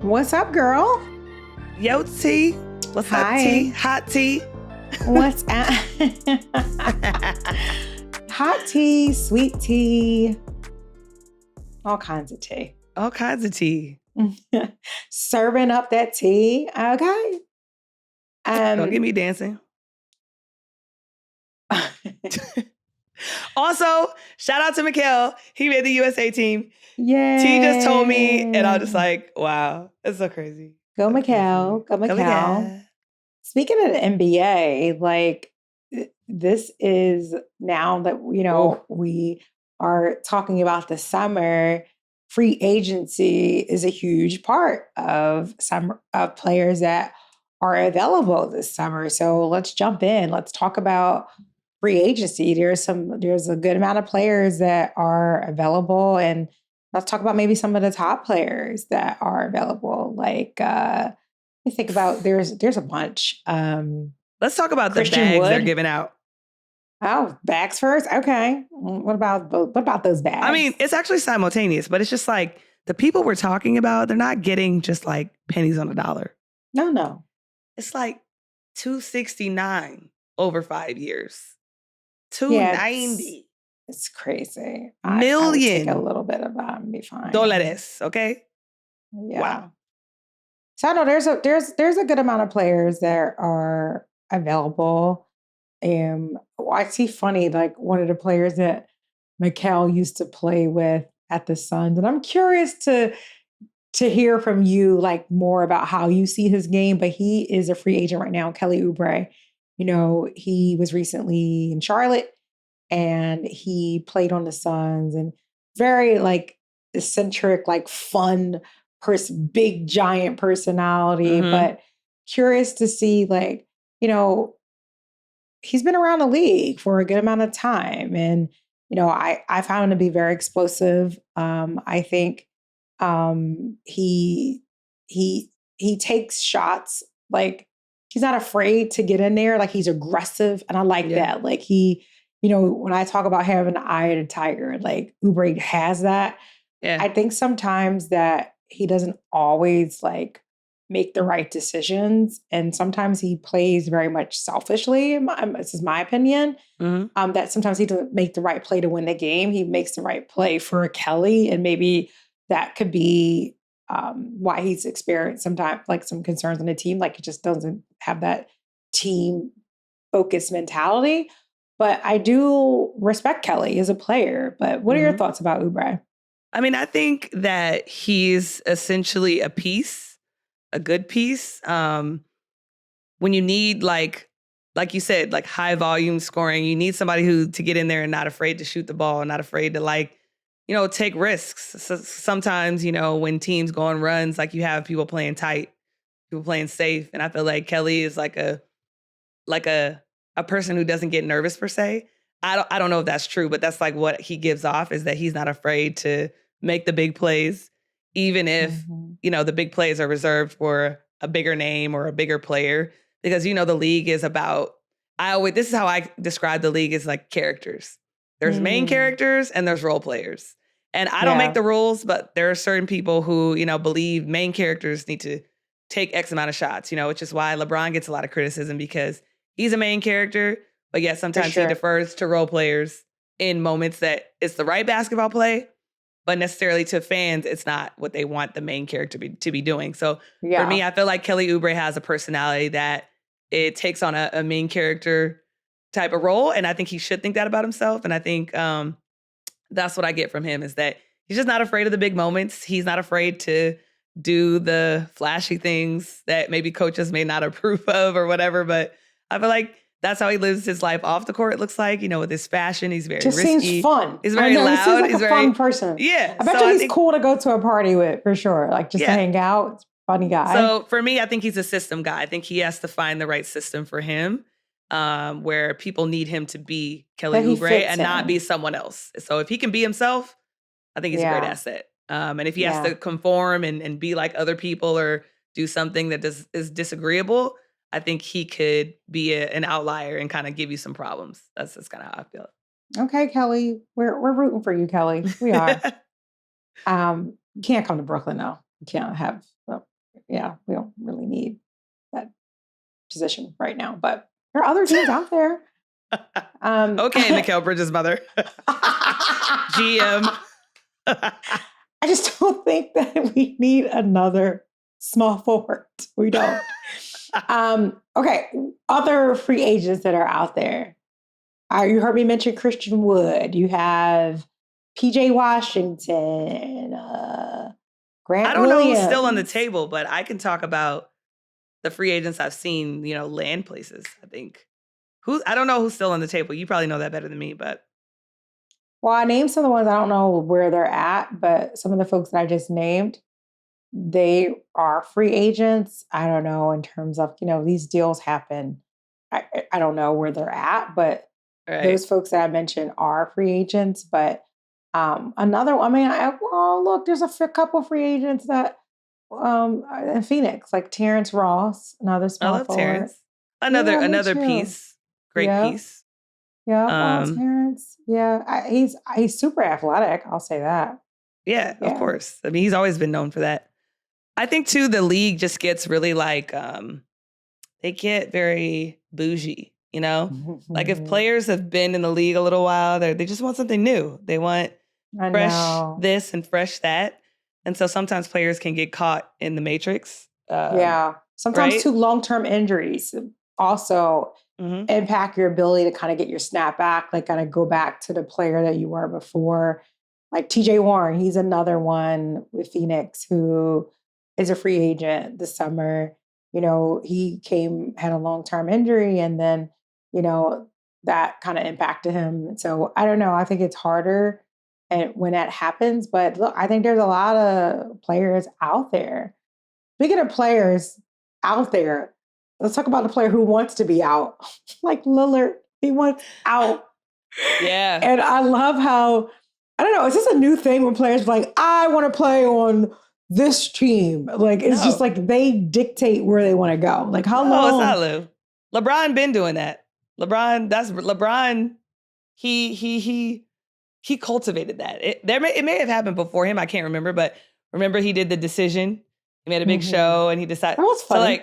What's up, girl? Yo, T. What's up, T? Hot tea. What's up? Hot tea, sweet tea, all kinds of tea. All kinds of tea. Serving up that tea, okay? Don't get me dancing. Also, shout out to Mikal. He made the USA team. Yeah. T just told me, and I was just like, wow, it's so crazy. Go so Mikal. Go Mikal. Speaking of the NBA, like this is now that, we are talking about the summer, free agency is a huge part of summer of players that are available this summer. So let's jump in. Let's talk about free agency. There's a good amount of players that are available, and let's talk about maybe some of the top players that are available. Like I think about there's a bunch. Let's talk about Christian the bags Wood. they're giving out. Oh, bags first? Okay. What about those bags? I mean, it's actually simultaneous, but it's just like the people we're talking about, they're not getting just like pennies on a dollar. No. It's like $269 over 5 years. $290. It's crazy. Million. I would take a little bit of that and be fine. Dólares, okay? Yeah. Wow. So I know there's a good amount of players that are available. I see funny, like one of the players that Mikal used to play with at the Suns. And I'm curious to hear from you, like more about how you see his game, but he is a free agent right now, Kelly Oubre. He was recently in Charlotte and he played on the Suns, and very like eccentric, like fun person, big giant personality, but curious to see, like, he's been around the league for a good amount of time. And, I found him to be very explosive. I think he takes shots, like he's not afraid to get in there. Like he's aggressive. And I like that. Like when I talk about having an eye of the tiger, like Oubre has that. Yeah. I think sometimes that he doesn't always like make the right decisions. And sometimes he plays very much selfishly. This is my opinion. That sometimes he doesn't make the right play to win the game. He makes the right play for Kelly. And maybe that could be why he's experienced sometimes like some concerns on the team. Like he just doesn't have that team focused mentality. But I do respect Kelly as a player. But what are your thoughts about Oubre? I mean, I think that he's essentially a piece, a good piece. When you need like you said, like high volume scoring, you need somebody to get in there and not afraid to shoot the ball, not afraid to take risks. So sometimes, when teams go on runs, like you have people playing tight, people playing safe. And I feel like Kelly is like a person who doesn't get nervous per se. I don't know if that's true, but that's like what he gives off, is that he's not afraid to make the big plays, even if, the big plays are reserved for a bigger name or a bigger player. Because, the league is about, this is how I describe the league, is like characters. There's main characters and there's role players. And I don't make the rules, but there are certain people who, believe main characters need to take X amount of shots, which is why LeBron gets a lot of criticism, because he's a main character, but yet sometimes he defers to role players in moments that it's the right basketball play, but necessarily to fans, it's not what they want the main character to be doing. So for me, I feel like Kelly Oubre has a personality that it takes on a main character type of role. And I think he should think that about himself. And I think that's what I get from him, is that he's just not afraid of the big moments. He's not afraid to do the flashy things that maybe coaches may not approve of or whatever. But I feel like that's how he lives his life off the court, it looks like, with his fashion. He's very risky. Seems fun. He's very loud. He seems like he's a fun person. Yeah. I bet you he's cool to go to a party with, for sure. Like just to hang out. Funny guy. So for me, I think he's a system guy. I think he has to find the right system for him, where people need him to be Kelly Oubre and not be someone else. So if he can be himself, I think he's a great asset. And if he has to conform and be like other people or do something that is disagreeable, I think he could be an outlier and kind of give you some problems. That's kind of how I feel. Okay, Kelly. We're rooting for you, Kelly. We are. You can't come to Brooklyn, though. You can't have Yeah, we don't really need that position right now, but there are other teams out there. Okay, Mikal Bridges' mother. GM. I just don't think that we need another small forward. We don't. Okay, other free agents that are out there. You heard me mention Christian Wood. You have PJ Washington, Grant I don't know who's Williams. still on the table, but I can talk about the free agents I've seen, land places, I think. I don't know who's still on the table. You probably know that better than me, but. Well, I named some of the ones. I don't know where they're at, but some of the folks that I just named, they are free agents. I don't know in terms of, these deals happen. I don't know where they're at, but those folks that I mentioned are free agents. But another one, look, there's a couple free agents that in Phoenix, like Terrence Ross, another small I love forward. Terrence. Another piece. Great piece. Yeah, Terrence. Yeah, he's super athletic. I'll say that. Yeah, of course. I mean, he's always been known for that. I think too, the league just gets really like they get very bougie. Like if players have been in the league a little while, they just want something new. They want fresh this and fresh that, and so sometimes players can get caught in the matrix. Sometimes too long-term injuries also impact your ability to kind of get your snap back, like kind of go back to the player that you were before. Like TJ Warren, he's another one with Phoenix who is a free agent this summer. He had a long-term injury and then, that kind of impacted him. So I don't know. I think it's harder and when that happens, but look, I think there's a lot of players out there. Speaking of players out there, let's talk about the player who wants to be out. Like Lillard, he wants out. Yeah. And I love how, I don't know, is this a new thing when players are like, I want to play on this team? Like, it's just like they dictate where they want to go. Like, how long? No, it's not Lou. LeBron been doing that. LeBron, he cultivated that. It may have happened before him. I can't remember, but remember he did the decision. He made a big show and he decided. That was funny.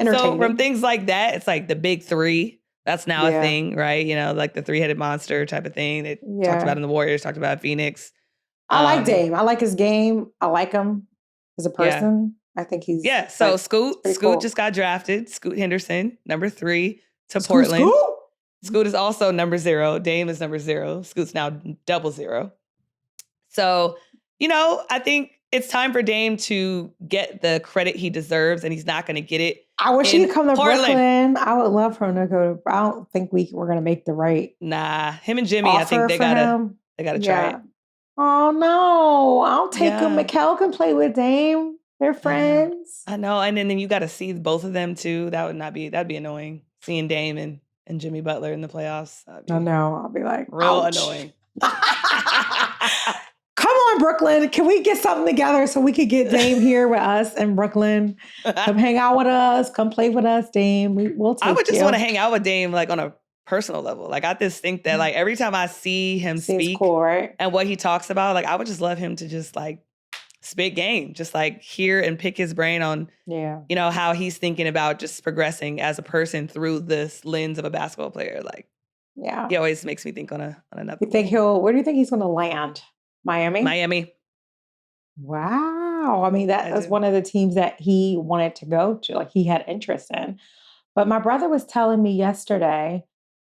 So from things like that, it's like the big three. That's now a thing, right? Like the three-headed monster type of thing. They talked about in the Warriors, talked about Phoenix. I like Dame. I like his game. I like him as a person. I think he's So Scoot just got drafted. Scoot Henderson, number 3 to Scoot, Portland. Scoot is also number 0. Dame is number 0. Scoot's now 00. So, I think it's time for Dame to get the credit he deserves, and he's not going to get it. I wish he'd come to Brooklyn. I would love for him to go to. I don't think we're going to make the right. Nah, him and Jimmy. I think they gotta try it. Oh no, I'll take him. Mikal can play with Dame. They're friends. I know, and then you got to see both of them too. That'd be annoying. Seeing Dame and Jimmy Butler in the playoffs. I know. I'll be like, real annoying. Come on, Brooklyn. Can we get something together so we could get Dame here with us in Brooklyn? Come hang out with us. Come play with us, Dame. We'll take you. I would just want to hang out with Dame like on a personal level. Like I just think that like every time I see him speak cool, right? And what he talks about, like I would just love him to just like spit game, just like hear and pick his brain on, how he's thinking about just progressing as a person through this lens of a basketball player. Like, he always makes me think on another. Where do you think he's going to land? Miami. Wow. I mean, that was one of the teams that he wanted to go to, like he had interest in. But my brother was telling me yesterday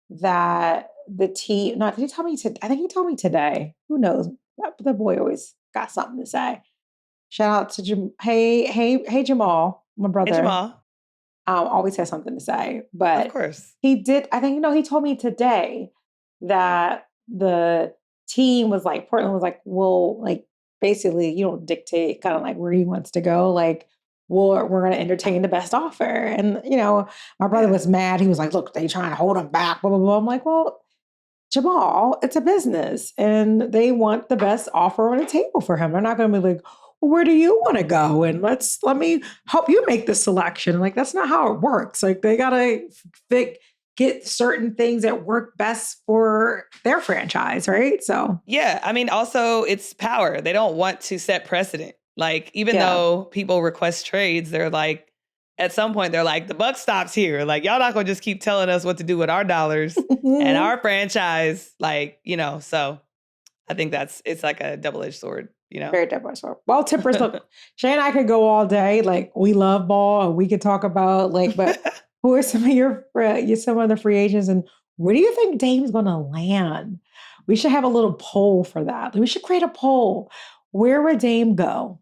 that the team, no, did he tell me today? I think he told me today. Who knows? The boy always got something to say. Shout out to Hey Jamal, my brother. Hey Jamal. Always has something to say. But of course. He did, I think, he told me today that the team was like, Portland was like, well, like basically you don't dictate kind of like where he wants to go. Like, we're going to entertain the best offer. And, my brother was mad. He was like, look, they trying to hold him back, blah, blah, blah. I'm like, well, Jamal, it's a business and they want the best offer on the table for him. They're not going to be like, well, where do you want to go? And let me help you make the selection. Like, that's not how it works. Like, they got to get certain things that work best for their franchise, right? So yeah, I mean, also it's power. They don't want to set precedent. Like, even though people request trades, they're like, at some point, they're like, the buck stops here. Like, y'all not gonna just keep telling us what to do with our dollars and our franchise. Like, so I think it's like a double-edged sword, Very double-edged sword. Well, Tippers, look, Shay and I could go all day. Like, we love ball and we could talk about, like, but who are some of some of the free agents and where do you think Dame's gonna land? We should have a little poll for that. We should create a poll. Where would Dame go?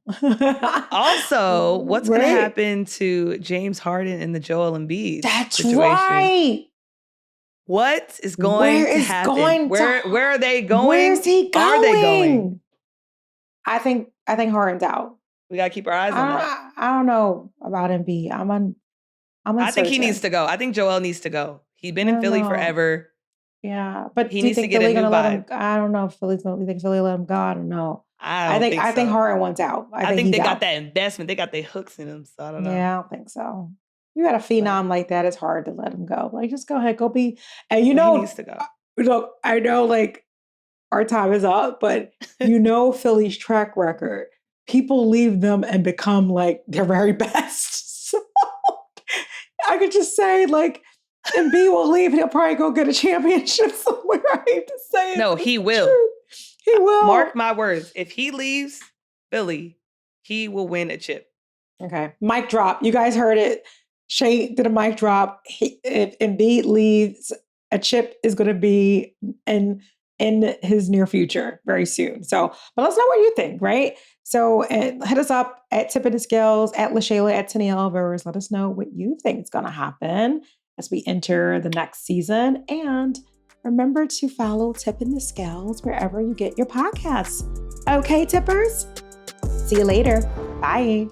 Also, what's going to happen to James Harden and the Joel Embiid situation? Right. What is going to happen? Where are they going? Where's he going? Are they going? I think Harden's out. We got to keep our eyes on that. I don't know about Embiid. I think he needs to go. I think Joel needs to go. He's been in Philly forever. Yeah, but he needs to get a new vibe. I don't know if Philly's going to. You think Philly let him go? I don't know. I think Harden wants out. I think they got that investment. They got their hooks in him. So I don't know. Yeah, I don't think so. You got a phenom like that. It's hard to let him go. Like, just go ahead, go be. And he needs to go. Look, I know like our time is up, but Philly's track record. People leave them and become like their very best. So I could just say like, Embiid will leave. He'll probably go get a championship somewhere. I hate to say it. No, he will. He will. Mark my words. If he leaves Philly, he will win a chip. Okay. Mic drop. You guys heard it. Shay did a mic drop. If Embiid leaves, a chip is going to be in his near future very soon. So, but let's know what you think, right? So hit us up at Tipping the Scales, at LaShayla, at Tennille Alvarez. Let us know what you think is going to happen as we enter the next season. And remember to follow Tipping the Scales wherever you get your podcasts. Okay, tippers? See you later. Bye.